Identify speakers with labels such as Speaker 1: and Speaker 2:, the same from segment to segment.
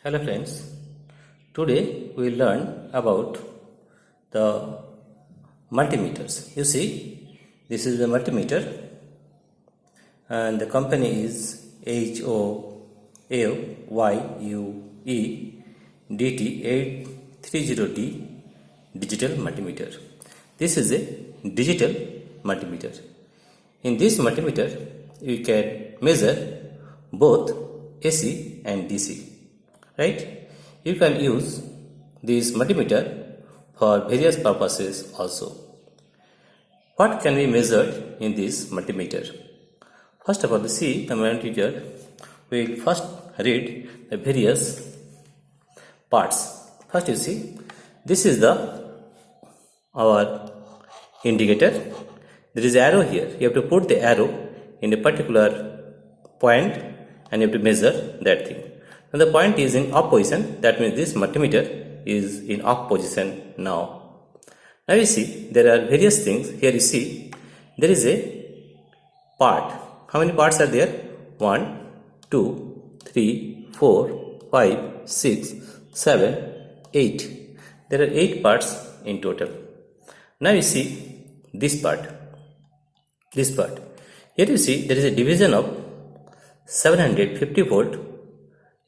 Speaker 1: Hello friends, today we will learn about the multimeters. You see, this is the multimeter and the company is WE USE digital multimeter. This is a digital multimeter. In this multimeter, you can measure both AC and DC. Right? You can use this multimeter for various purposes also. What can be measured in this multimeter? First of all, see the multimeter. We will first read the various parts. First, you see, this is our indicator. There is arrow here. You have to put the arrow in a particular point and you have to measure that thing. And the point is in up position, that means this multimeter is in up position now. Now you see, there are various things. Here you see, there is a part. How many parts are there? 1, 2, 3, 4, 5, 6, 7, 8. There are 8 parts in total. Now you see this part. This part. Here you see, there is a division of 750 volt.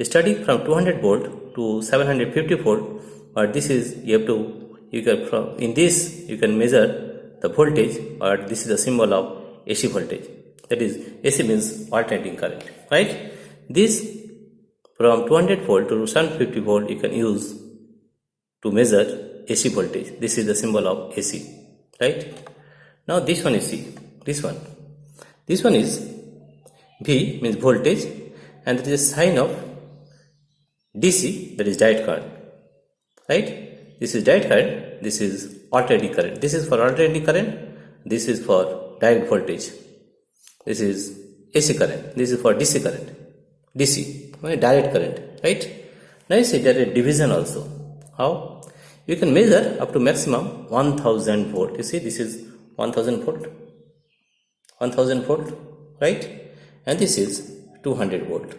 Speaker 1: Study from 200 volt to 750 volt, but this is in this you can measure the voltage, or this is the symbol of AC voltage. That is, AC means alternating current, right? This from 200 volt to 750 volt you can use to measure AC voltage. This is the symbol of AC, right? Now this one you see, this one is V means voltage, and there is a sign of DC, that is direct current, right? This is direct current, this is alternating current. This is for alternating current, this is for direct voltage. This is AC current, this is for DC current. DC, direct current, right? Now you see there is a division also. How? You can measure up to maximum 1000 volt. You see, this is 1000 volt. 1000 volt, right? And this is 200 volt.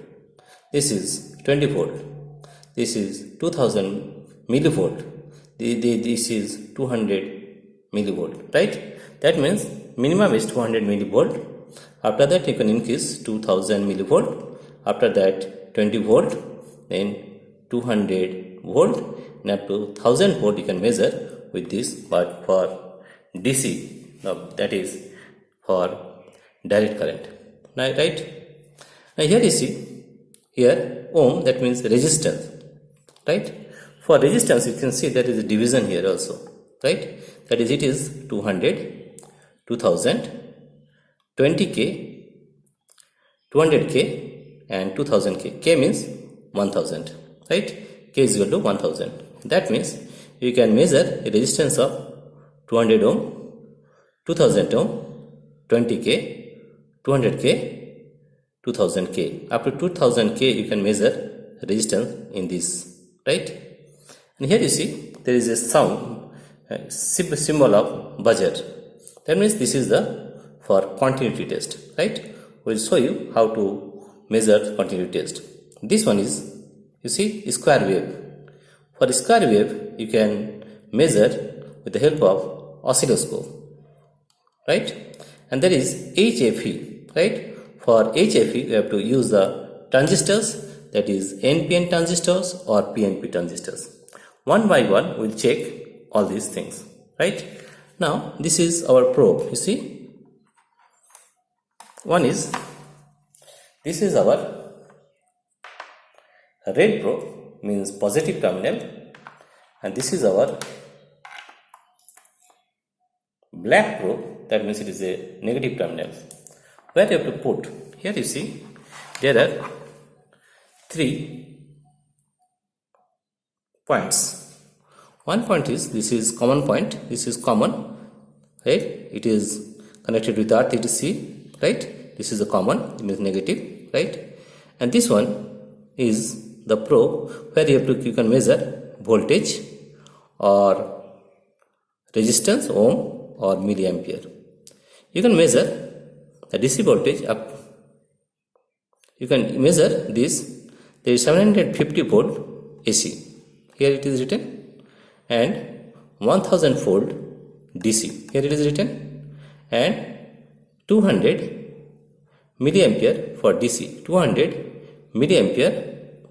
Speaker 1: This is 20 volt. This is 2000 millivolt. This is 200 millivolt, right? That means minimum is 200 millivolt. After that you can increase 2000 millivolt. After that 20 volt, then 200 volt, and up to 1000 volt you can measure with this. But for DC, that is for direct current, right? Now here you see, here ohm, that means resistance, right? For resistance you can see there is a division here also, right? That is, it is 200, 2000, 20k, 200k and 2000k. K means 1000, right? K is equal to 1000. That means you can measure a resistance of 200 ohm, 2000 ohm, 20k, 200k, 2000k. Up to 2000k you can measure resistance in this, right? And here you see there is a sound, symbol of buzzer. That means this is for continuity test, right? We will show you how to measure continuity test. This one is, you see, square wave. For square wave you can measure with the help of oscilloscope, right? And there is HFE, right? For HFE you have to use the transistors, that is NPN transistors or PNP transistors. One by one we will check all these things, right? Now this is our probe. You see, this is our red probe, means positive terminal, and this is our black probe, that means it is a negative terminal. Where you have to put? Here you see there are 3 points. One point is, this is common point, this is common, right? It is connected with earth, it is C, right? This is a common, it means negative, right? And this one is the probe where you can measure voltage or resistance, ohm or milliampere. You can measure the DC voltage up. You can measure this there is 750 volt AC. Here it is written, and 1000 volt DC. Here it is written, and 200 milliampere for DC, 200 milliampere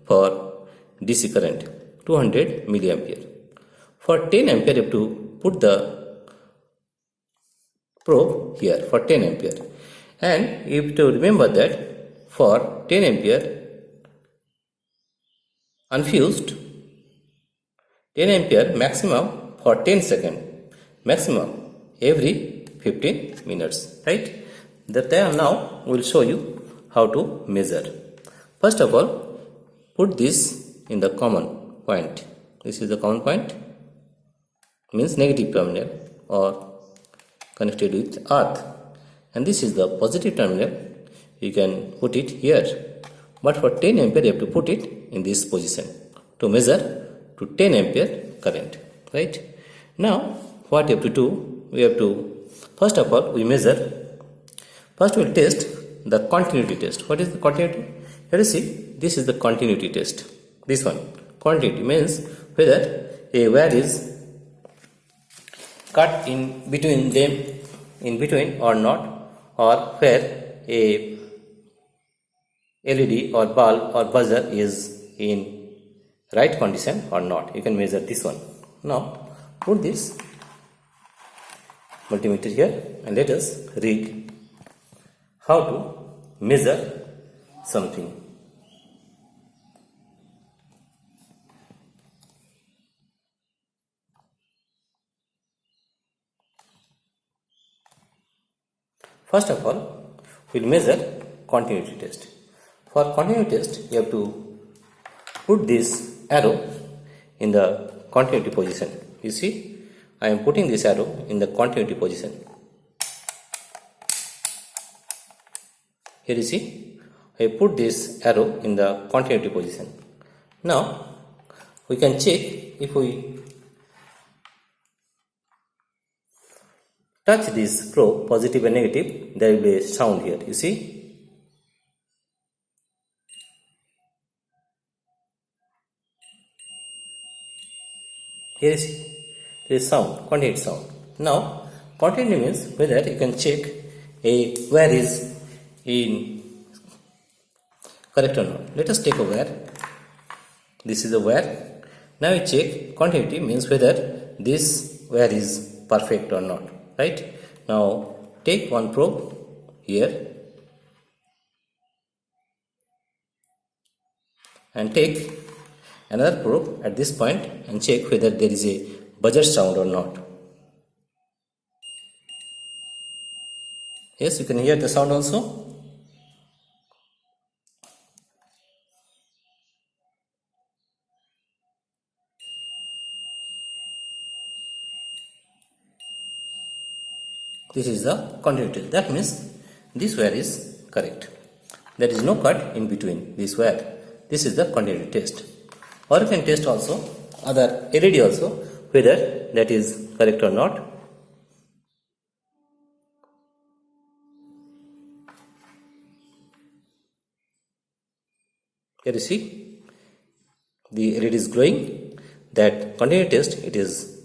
Speaker 1: for DC current, 200 milliampere. For 10 ampere you have to put the probe here for 10 ampere, and you have to remember that for 10 ampere unfused, 10 ampere maximum for 10 second, maximum every 15 minutes, right? That now we will show you how to measure. First of all, put this in the common point. This is the common point, means negative terminal or connected with earth, and this is the positive terminal. You can put it here, but for 10 ampere you have to put it in this position to measure to 10 ampere current, right? Now what you have to do, we have to, first of all, we measure. First we will test the continuity test. What is the continuity? Here you see, this is the continuity test. This one, continuity means whether a wire is cut in between them, in between or not, or where a LED or bulb or buzzer is in right condition or not. You can measure this one. Now put this multimeter here and let us read how to measure something. First of all, we will measure continuity test. For continuity test, you have to put this arrow in the continuity position. You see, I am putting this arrow in the continuity position. Here you see, I put this arrow in the continuity position. Now, we can check if we touch this probe, positive and negative, there will be a sound here. You see, here is there is sound, continuity sound. Now, continuity means whether you can check a wire is in correct or not. Let us take a wire. This is a wire. Now we check continuity means whether this wire is perfect or not. Right? Now take one probe here and take another probe at this point and check whether there is a buzzer sound or not. Yes, you can hear the sound also. This is the continuity. That means this wire is correct. There is no cut in between this wire. This is the continuity test. Or you can test also other LED also whether that is correct or not. Here you see the LED is glowing. That continuity test, it is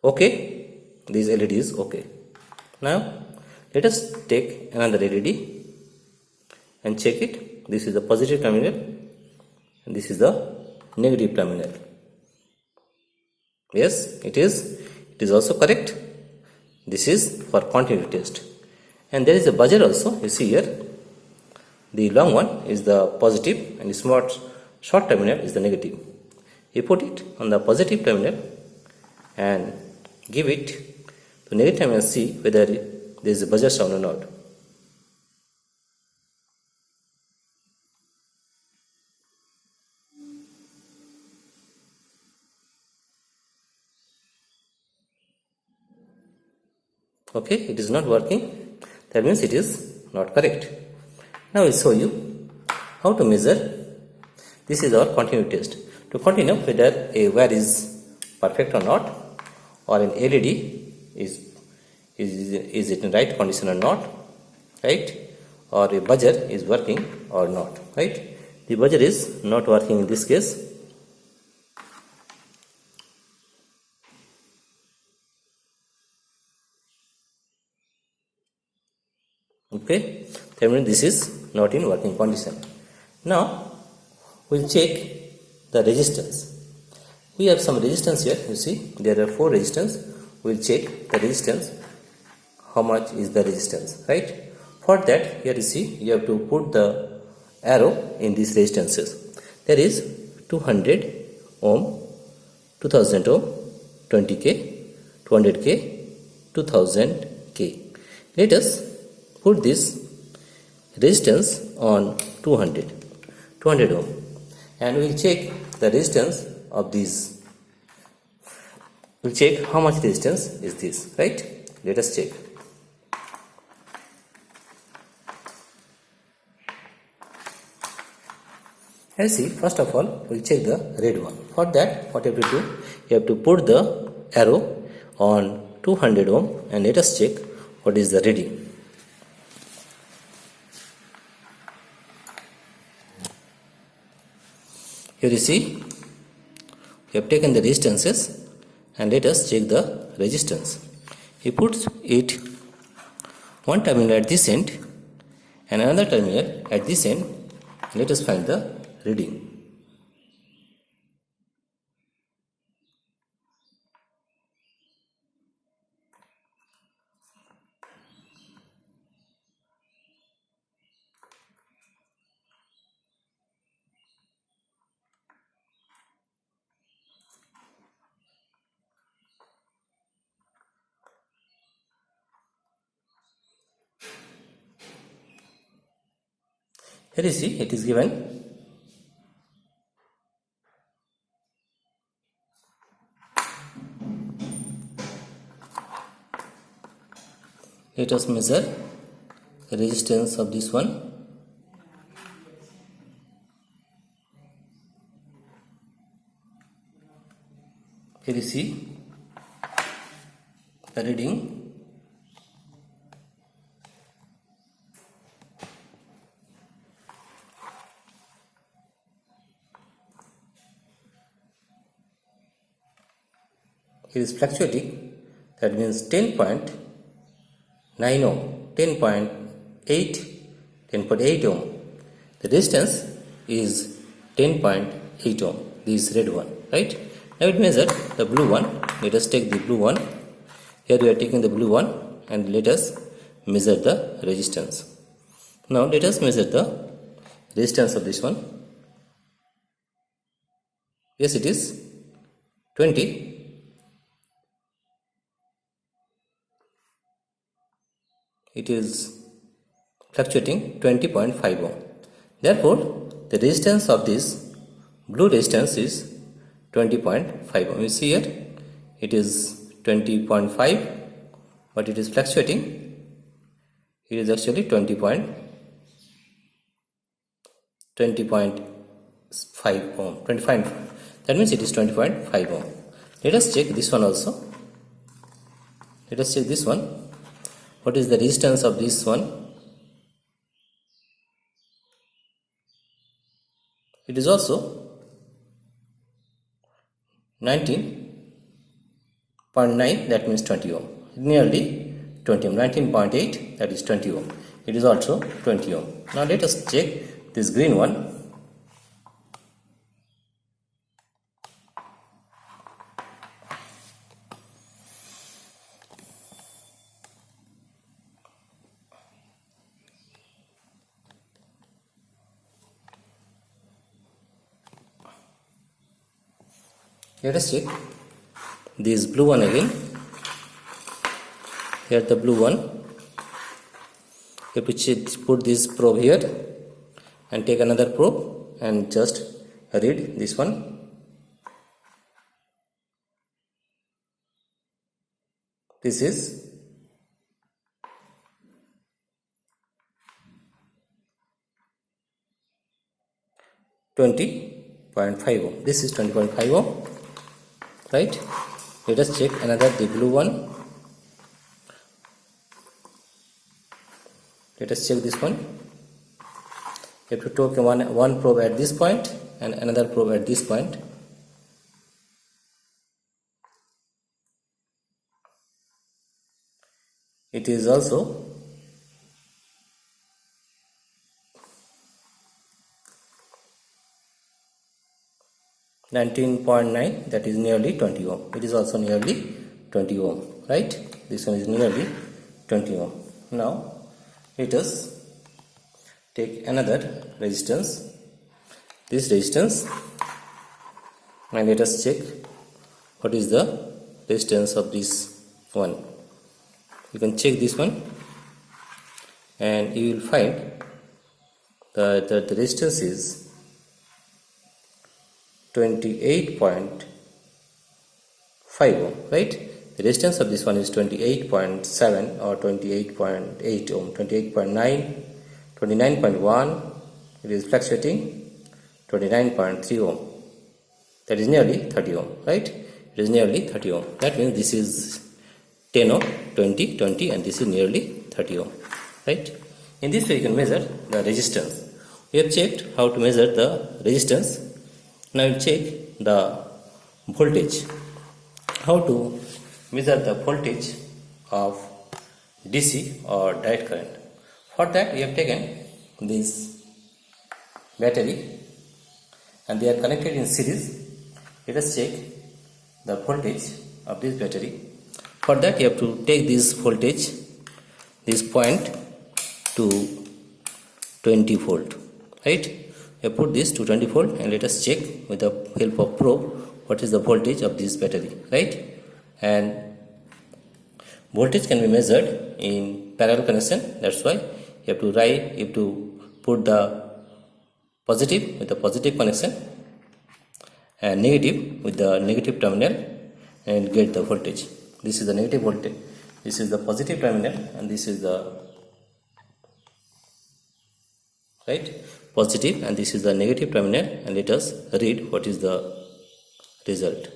Speaker 1: okay. This LED is okay. Now let us take another LED and check it. This is the positive terminal and this is the negative terminal. Yes, it is also correct. This is for continuity test. And there is a buzzer also. You see here, the long one is the positive and the short terminal is the negative. You put it on the positive terminal and give it to negative terminal, see whether there is a buzzer sound or not. Okay, it is not working. That means it is not correct. Now I will show you how to measure. This is our continuity test. To continue whether a wire is perfect or not, or an LED is it in right condition or not, right? Or a buzzer is working or not, right? The buzzer is not working in this case. Okay, that means this is not in working condition. Now we'll check the resistance. We have some resistance here. You see there are 4 resistance. We'll check the resistance. How much is the resistance, right? For that, here you see you have to put the arrow in these resistances. There is 200 ohm, 2000 ohm, 20k, 200k, 2000k. Let us put this resistance on 200 ohm, and we will check the resistance of these. We'll check how much resistance is this, right? Let us check. Let's see, first of all, we'll check the red one. For that, what you have to do, you have to put the arrow on 200 ohm and let us check what is the reading. Here you see, we have taken the resistances and let us check the resistance. He puts it one terminal at this end and another terminal at this end. Let us find the reading. Here you see it is given 8. Let us measure the resistance of this one. Here you see the reading. It is fluctuating, that means 10.9 ohm, 10.8, 10.8 ohm. The resistance is 10.8 ohm, this red one, right? Now we measure the blue one. Let us take the blue one. Here we are taking the blue one and let us measure the resistance. Now let us measure the resistance of this one. Yes, it is 20. It is fluctuating 20.5 ohm. Therefore, the resistance of this blue resistance is 20.5 ohm. You see here, it is 20.5, but it is fluctuating. It is actually 20.5 ohm. 25. That means it is 20.5 ohm. Let us check this one also. Let us check this one. What is the resistance of this one? It is also 19.9, that means 20 ohm. Nearly 20 ohm. 19.8, that is 20 ohm. It is also 20 ohm. Now let us check this green one. Let us check this blue one again. Here the blue one. You have to put this probe here and take another probe and just read this one. This is 20.5 ohm. This is 20.5 ohm. Right? Let us check another, the blue one. Let us check this one. You have to take one probe at this point and another probe at this point. It is also 19.9, that is nearly 20 ohm. It is also nearly 20 ohm, right? This one is nearly 20 ohm. Now let us take another resistance, this resistance, and let us check what is the resistance of this one. You can check this one and you will find that the resistance is 28.5 ohm, right? The resistance of this one is 28.7 or 28.8 ohm, 28.9, 29.1, it is fluctuating, 29.3 ohm, that is nearly 30 ohm, right? It is nearly 30 ohm. That means this is 10 ohm, 20, 20, and this is nearly 30 ohm, right? In this way you can measure the resistance. We have checked how to measure the resistance. Now we check the voltage. How to measure the voltage of DC or direct current. For that we have taken this battery and they are connected in series. Let us check the voltage of this battery. For that you have to take this voltage, this point to 20 volt, right? I put this to 20 volt and let us check with the help of probe what is the voltage of this battery, right? And voltage can be measured in parallel connection. That's why you have to put the positive with the positive connection and negative with the negative terminal and get the voltage. This is the negative voltage, this is the positive terminal, and this is the positive, and this is the negative terminal, and let us read what is the result.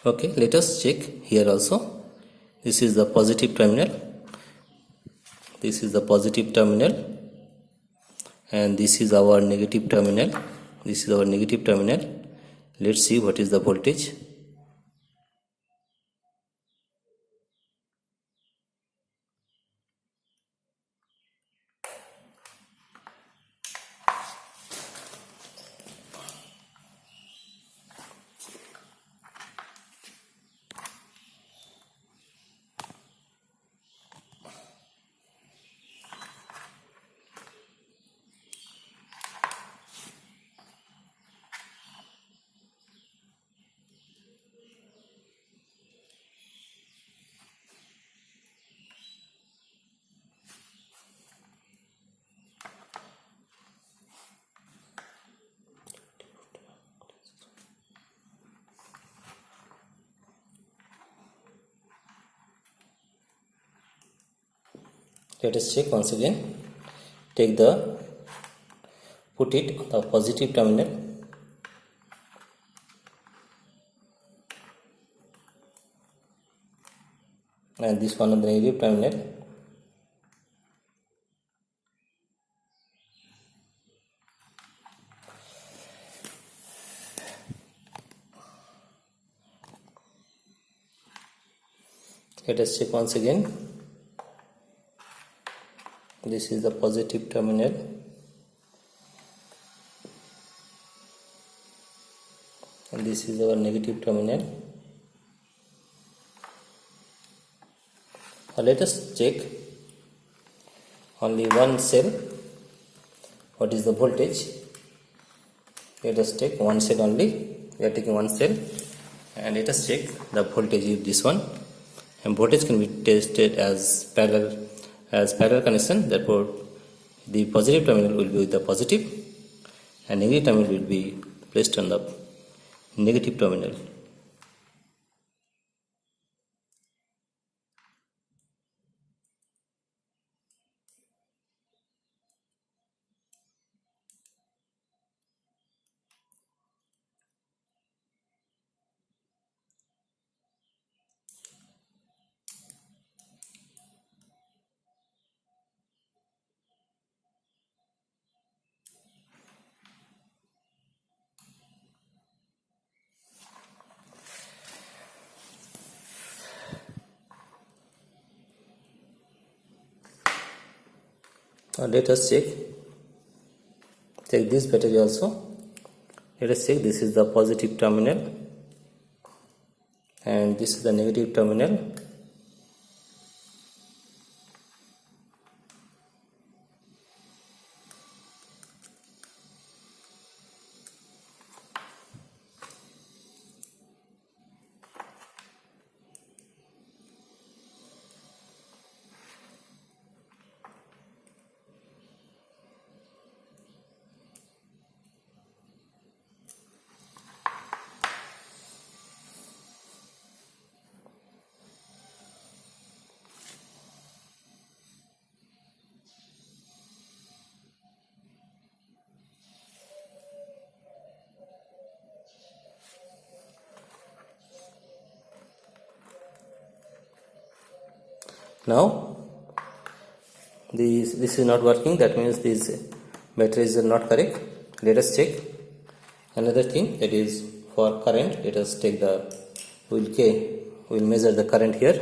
Speaker 1: Okay, let us check here also. This is the positive terminal, this is the positive terminal, and this is our negative terminal. This is our negative terminal. Let's see what is the voltage. Let us check once again. Put it on the positive terminal, and this one on the negative terminal. Let us check once again. This is the positive terminal, and this is our negative terminal. Now let us check only one cell. What is the voltage? Let us take one cell only. We are taking one cell, and let us check the voltage of this one. And voltage can be tested as parallel connection. Therefore the positive terminal will be with the positive and negative terminal will be placed on the negative terminal. Let us check this battery also. Let us check. This is the positive terminal and this is the negative terminal. Now this is not working, that means these batteries are not correct. Let us check another thing, that is for current. Let us take the we'll measure the current here.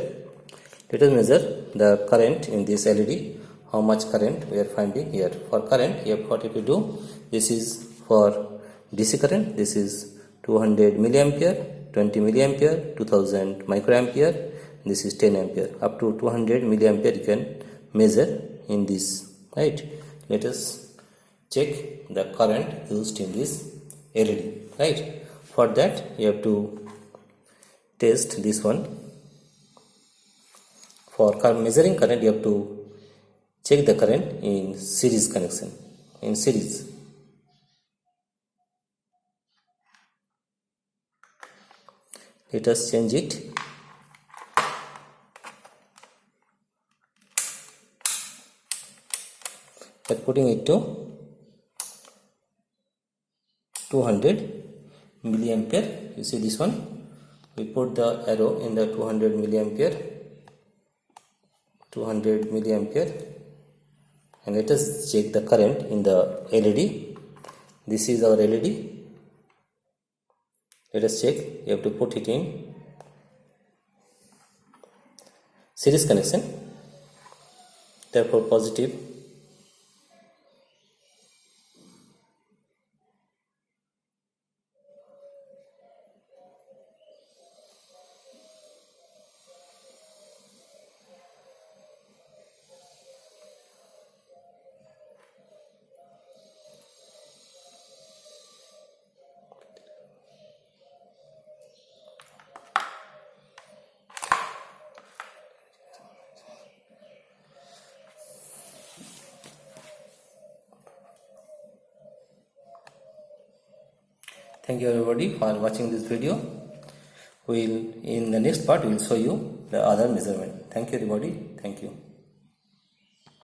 Speaker 1: Let us measure the current in this LED, how much current we are finding here. For current, what you do, this is for DC current, this is 200 milliampere, 20 milliampere, 2000 microampere, this is 10 ampere. Up to 200 milliampere you can measure in this, right? Let us check the current used in this LED, right? For that you have to test this one. For measuring current, you have to check the current in series connection, in series. Let us change it. By putting it to 200 milliampere. You see this one? We put the arrow in the 200 milliampere. 200 milliampere, and let us check the current in the LED. This is our LED. Let us check. You have to put it in series connection, therefore positive. Thank you everybody for watching this video. In the next part we will show you the other measurement. Thank you everybody. Thank you.